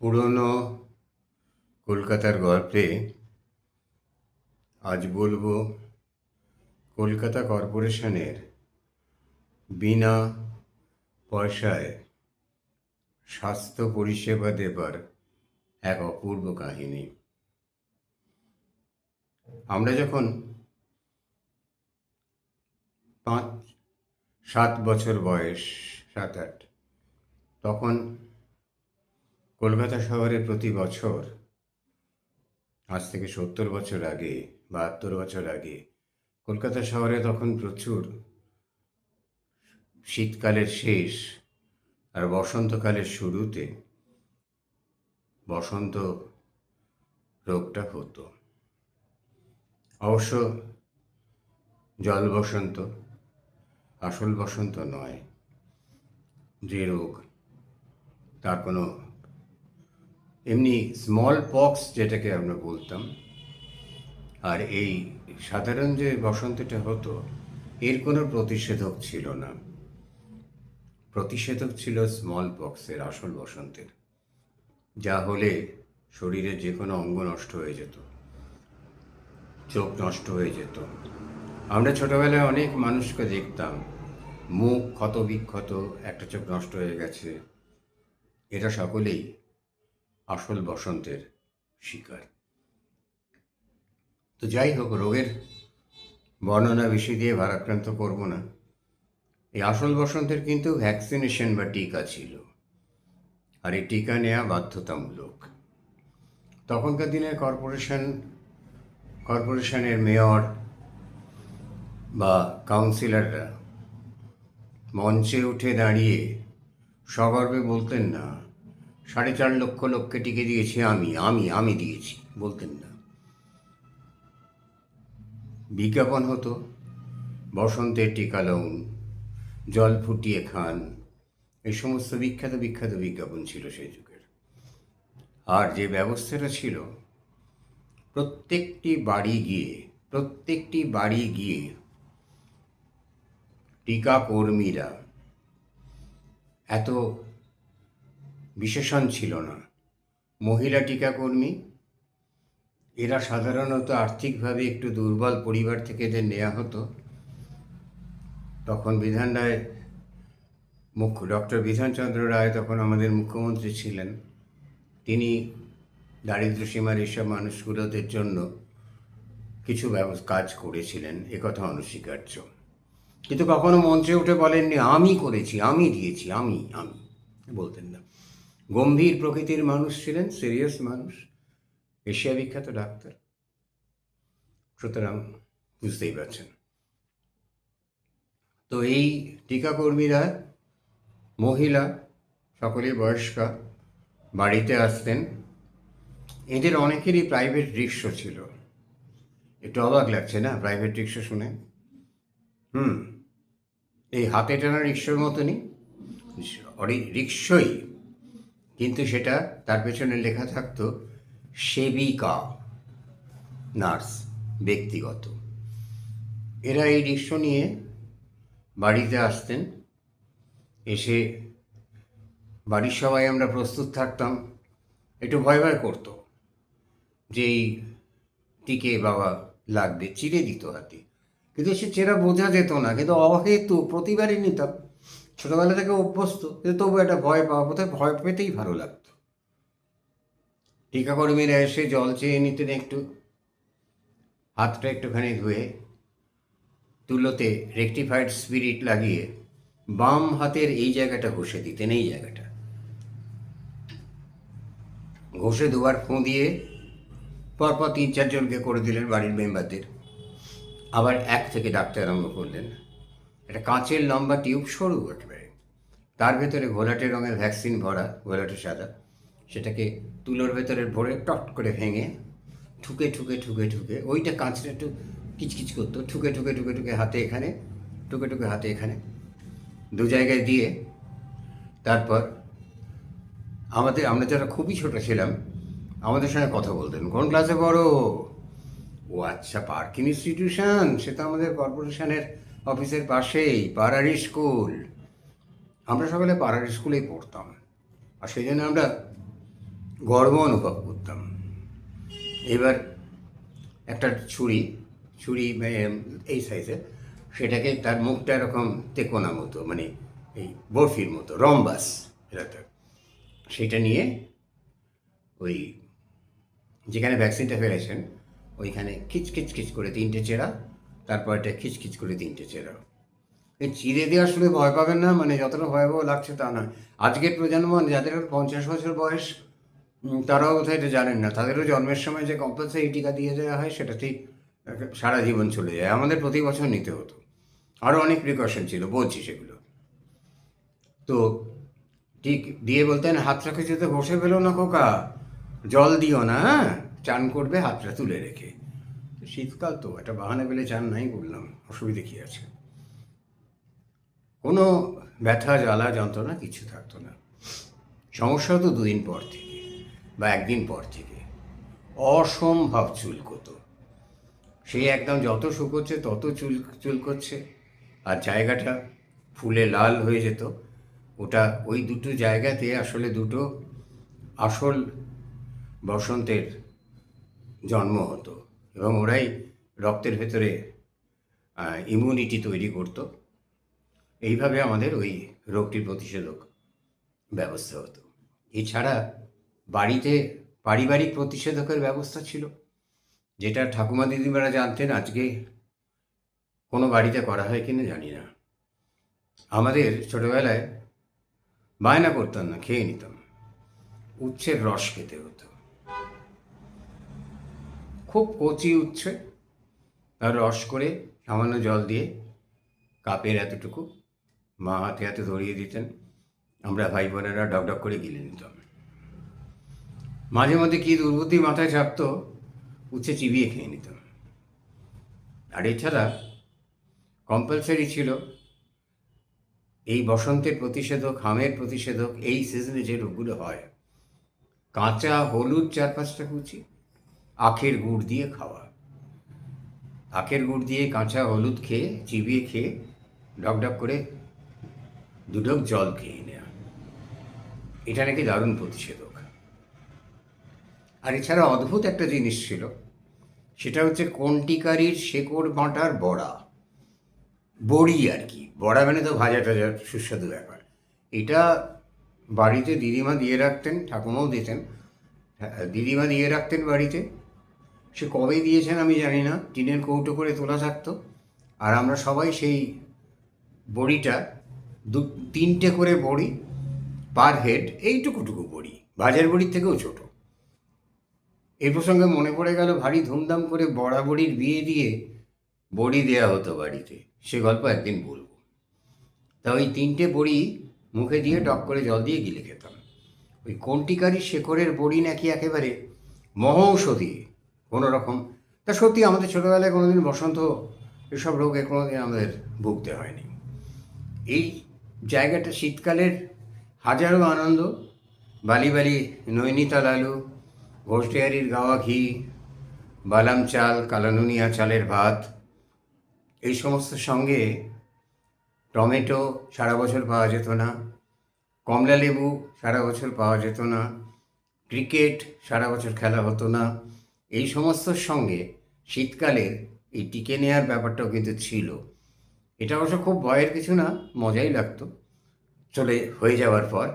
পুরনো কলকাতার গল্পে আজ বলবো কলকাতা কর্পোরেশনের বিনা পয়সায় স্বাস্থ্য পরিষেবা দেবার এক অপূর্ব কাহিনী। আমরা যখন 5-7 বছর বয়স, 7-8, তখন কলকাতা শহরে প্রতি বছর, আজ থেকে 70 বছর আগে, 72 বছর আগে, কলকাতা শহরে তখন প্রচুর শীতকালের শেষ আর বসন্তকালের শুরুতে বসন্ত রোগটা হতো। অবশ্য জল বসন্ত, আসল বসন্ত নয়। যে রোগ, তার কোনো এমনি স্মল পক্স যেটাকে আমরা বলতাম, আর এই সাধারণ যে বসন্তটা হতো এর কোনো প্রতিষেধক ছিল না। প্রতিষেধক ছিল স্মল পক্সের, আসল বসন্তের, যা হলে শরীরের যে কোনো অঙ্গ নষ্ট হয়ে যেত, চোখ নষ্ট হয়ে যেত। আমরা ছোটোবেলায় অনেক মানুষকে দেখতাম, মুখ ক্ষত বিক্ষত, একটা চোখ নষ্ট হয়ে গেছে। এরা সকলেই আসল বসন্তের শিকার। তো যাই হোক, রোগের বর্ণনা বেশি দিয়ে ভারাক্রান্ত করব না। এই আসল বসন্তের কিন্তু ভ্যাকসিনেশন বা টিকা ছিল, আর এই টিকা নেওয়া বাধ্যতামূলক। তখনকার দিনের কর্পোরেশনের মেয়র বা কাউন্সিলররা মঞ্চে উঠে দাঁড়িয়ে সগর্বে বলতেন না, 4.5 লক্ষ লোককে টিকে দিয়েছি আমি আমি আমি দিয়েছি, বলতেন না। বিজ্ঞাপন হতো, বসন্তের টিকা লউন, জল ফুটিয়ে খান, এই সমস্ত বিখ্যাত বিখ্যাত বিজ্ঞাপন ছিল সেই যুগের। আর যে ব্যবস্থাটা ছিল, প্রত্যেকটি বাড়ি গিয়ে টিকা কর্মীরা, এত বিশেষণ ছিল না, মহিলা টিকাকর্মী, এরা সাধারণত আর্থিকভাবে একটু দুর্বল পরিবার থেকে এদের নেওয়া হতো। তখন ডক্টর বিধানচন্দ্র রায় তখন আমাদের মুখ্যমন্ত্রী ছিলেন। তিনি দারিদ্র্যসীমার এইসব মানুষগুলোদের জন্য কিছু কাজ করেছিলেন, একথা অনস্বীকার্য। কিন্তু কখনো মঞ্চে উঠে বলেননি আমি করেছি, আমি দিয়েছি, আমি আমি বলতেন না। গম্ভীর প্রকৃতির মানুষ ছিলেন, সিরিয়াস মানুষ, এশিয়া বিখ্যাত ডাক্তার। সুতরাং বুঝতেই পারছেন। তো এই টিকাকর্মীরা, মহিলা, সকলেই বয়স্কা, বাড়িতে আসতেন। এদের অনেকেরই প্রাইভেট রিক্সা ছিল। একটু অবাক লাগছে না প্রাইভেট রিক্সা শুনে? এই হাতে টানা রিক্সার মতনই রিক্সই, কিন্তু সেটা তার পেছনে লেখা থাকতো সেবিকা, নার্স, ব্যক্তিগত। এরা এই রিক্সা নিয়ে বাড়িতে আসতেন। এসে বাড়ির সবাই আমরা প্রস্তুত থাকতাম, একটু ভয় ভয় করতো যে এই টিকে বাবা লাগবে, চিড়ে দিত হাতে, কিন্তু সে চেরা বোঝা যেত না, কিন্তু অহেতু প্রতিবারই নিতাম। ছোটোবেলা থেকে অভ্যস্ত, কিন্তু তবু একটা ভয় পাওয়া, বোধহয় ভয় পেতেই ভালো লাগতো। টিকাকর্মীরা এসে জল চেয়ে নিতেন, একটু হাতটা একটুখানি ধুয়ে তুলোতে রেকটিফাইড স্পিরিট লাগিয়ে বাম হাতের এই জায়গাটা ঘষে দিতেন, এই জায়গাটা ঘষে দুবার ফোঁ দিয়ে পরপর 3-4 জনকে করে দিলেন, বাড়ির মেম্বারদের। আবার এক থেকে ডাকতে আরম্ভ করলেন। একটা কাঁচের লম্বা টিউব, সরু একেবারে, তার ভেতরে ঘোলাটে রঙের ভ্যাকসিন ভরা, ঘোলাটে সাদা, সেটাকে তুলোর ভেতরে ভরে টট করে ভেঙে ঠুকে ঠুকে ঠুকে ঠুকে, ওইটা কাঁচটা একটু কিচকিচ করতো, ঠুকে ঠুকে ঠুকে ঠুকে হাতে এখানে, ঠুকে ঠুকে হাতে এখানে, 2 জায়গায় দিয়ে, তারপর আমরা যারা খুবই ছোটো ছিলাম, আমাদের সঙ্গে কথা বলতেন, কোন ক্লাসে পড়ো? ও আচ্ছা, পার্ক ইনস্টিটিউশন, সে তো আমাদের কর্পোরেশনের অফিসের পাশেই, পাড়ার স্কুল। আমরা সকলে পাড়ার স্কুলেই পড়তাম, আর সেই জন্য আমরা গর্ব অনুভব করতাম। এবার একটা ছুরি ছুরি এই সাইজের, সেটাকে তার মুখটা এরকম তেকোনা মতো, মানে এই বরফির মতো রম্বাস, এটা সেটা নিয়ে ওই যেখানে ভ্যাকসিনটা ফেলেছেন ওইখানে খিচখিচ করে 3টে চেরা, তারপর এটা খিচখিচ করে 3টে চেরা। এই চিরে দেওয়ার শুনে ভয় পাবেন না, মানে যতটা ভয়াবহ লাগছে তা না। আজকের প্রজন্ম যাদের 50 বছর বয়স, তারাও বোধহয় এটা জানেন না। তাদেরও জন্মের সময় যে কম্পালসারি টিকা দিয়ে দেওয়া হয় সেটাতেই সারা জীবন চলে যায়। আমাদের প্রতি বছর নিতে হতো। আরও অনেক প্রিকশন ছিল, বলছি সেগুলো। তো ঠিক দিয়ে বলতেন, হাতটা কিছুতে ঘষে ফেলো না খোকা, জল দিও না, হ্যাঁ, চান করবে হাতটা তুলে রেখে। শীতকাল তো একটা বাহানা পেলে চান নাই বললাম, অসুবিধে কী আছে। কোনো ব্যথা জ্বালা যন্ত্রণা কিছু থাকতো না। সমস্যা হতো 2 দিন পর থেকে বা 1 দিন পর থেকে। অসম্ভব চুলকোতো, সেই একদম যত শুকোচ্ছে তত চুলকোচ্ছে, আর জায়গাটা ফুলে লাল হয়ে যেত। ওটা ওই দুটো জায়গাতে আসলে দুটো আসল বসন্তের জন্ম হতো, এবং ওরাই রক্তের ভেতরে ইমিউনিটি তৈরি করতো। এইভাবে আমাদের ওই রোগটির প্রতিষেধক ব্যবস্থা হতো। এছাড়া বাড়িতে পারিবারিক প্রতিষেধকের ব্যবস্থা ছিল, যেটা ঠাকুমা দিদিমারা জানতেন, আজকে কোনো বাড়িতে করা হয় কিনা জানি না। আমাদের ছোটোবেলায় বায়না করতাম না, খেয়ে নিতাম। উচ্ছের রস খেতে হতো, খুব কচি উচ্ছে, তার রস করে সামান্য জল দিয়ে কাপের এতটুকু মা হাতে হাতে ধরিয়ে দিতেন, আমরা ভাই বোনেরা ডক করে গিলে নিতাম। মাঝে মধ্যে কী দুর্বুদ্ধি মাথায় চাপতো, উচ্ছে চিবিয়ে খেয়ে নিতাম। আর এছাড়া কম্পালসারি ছিল এই বসন্তের প্রতিষেধক, হামের প্রতিষেধক, এই সিজনে যে রোগগুলো হয়, কাঁচা হলুদ 4-5টা কুচি, আখের গুড় দিয়ে খাওয়া। আখের গুড় দিয়ে কাঁচা হলুদ খেয়ে, চিবিয়ে খেয়ে, ডক করে 2 ঢোক জল খেয়ে নেওয়া, এটা নাকি দারুণ প্রতিষেধক। আর এছাড়া অদ্ভুত একটা জিনিস ছিল, সেটা হচ্ছে কন্টিকারির শেকড় বাঁটার বড়া, বড়ি আর কি। বড়া মানে তো ভাজা টাজা সুস্বাদু ব্যাপার। এটা বাড়িতে দিদিমা দিয়ে রাখতেন, ঠাকুমাও দিতেন। দিদিমা দিয়ে রাখতেন বাড়িতে, সে কবে দিয়েছেন আমি জানি না, টিনের কৌটো করে তোলা থাকতো। আর আমরা সবাই সেই বড়িটা 3টে করে বড়ি পার হেড, এইটুকুটুকু বড়ি, ভাজার বড়ির থেকেও ছোট। এই প্রসঙ্গে মনে পড়ে গেল, ভারী ধুমধাম করে বড়া বড়ির বিয়ে দিয়ে বড়ি দেওয়া হতো বাড়িতে, সে গল্প একদিন বলবো। তা ওই 3টে বড়ি মুখে দিয়ে টক করে জল দিয়ে গিলে খেতাম। ওই কন্টিকারি শেকড়ের বড়ি নাকি একেবারে মহৌষধি কোনো রকম। তা সত্যি আমাদের ছোটোবেলায় কোনোদিন বসন্ত এসব রোগে কোনোদিন আমাদের ভুগতে হয়নি। এই জায়গাটা শীতকালের হাজারো আনন্দ, বালি বালি নৈনিতাল আলু, ঘোষডেয়ারির গাওয়া ঘি, বালাম চাল, কালানুনিয়া চালের ভাত, এই সমস্ত সঙ্গে টমেটো সারা বছর পাওয়া যেত না, কমলা লেবু সারা বছর পাওয়া যেত না, ক্রিকেট সারা বছর খেলা হতো না। এই সমস্তর সঙ্গে শীতকালের এই টিকে নেওয়ার ব্যাপারটাও কিন্তু ছিল। এটা অবশ্য খুব ভয়ের কিছু না, মজাই লাগতো। চলে হয়ে যাওয়ার পর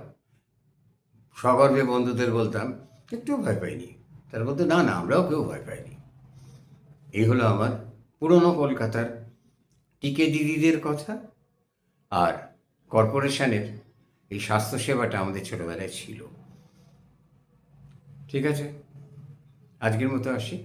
সগর্বে বন্ধুদের বলতাম, একটুও ভয় পাইনি। তারা বলতো, না না, আমরাও কেউ ভয় পাইনি। এই হলো আমার পুরনো কলকাতার টিকে দিদিদের কথা, আর কর্পোরেশনের এই স্বাস্থ্যসেবাটা আমাদের ছোটোবেলায় ছিল। ঠিক আছে, আজকের মতো আসি।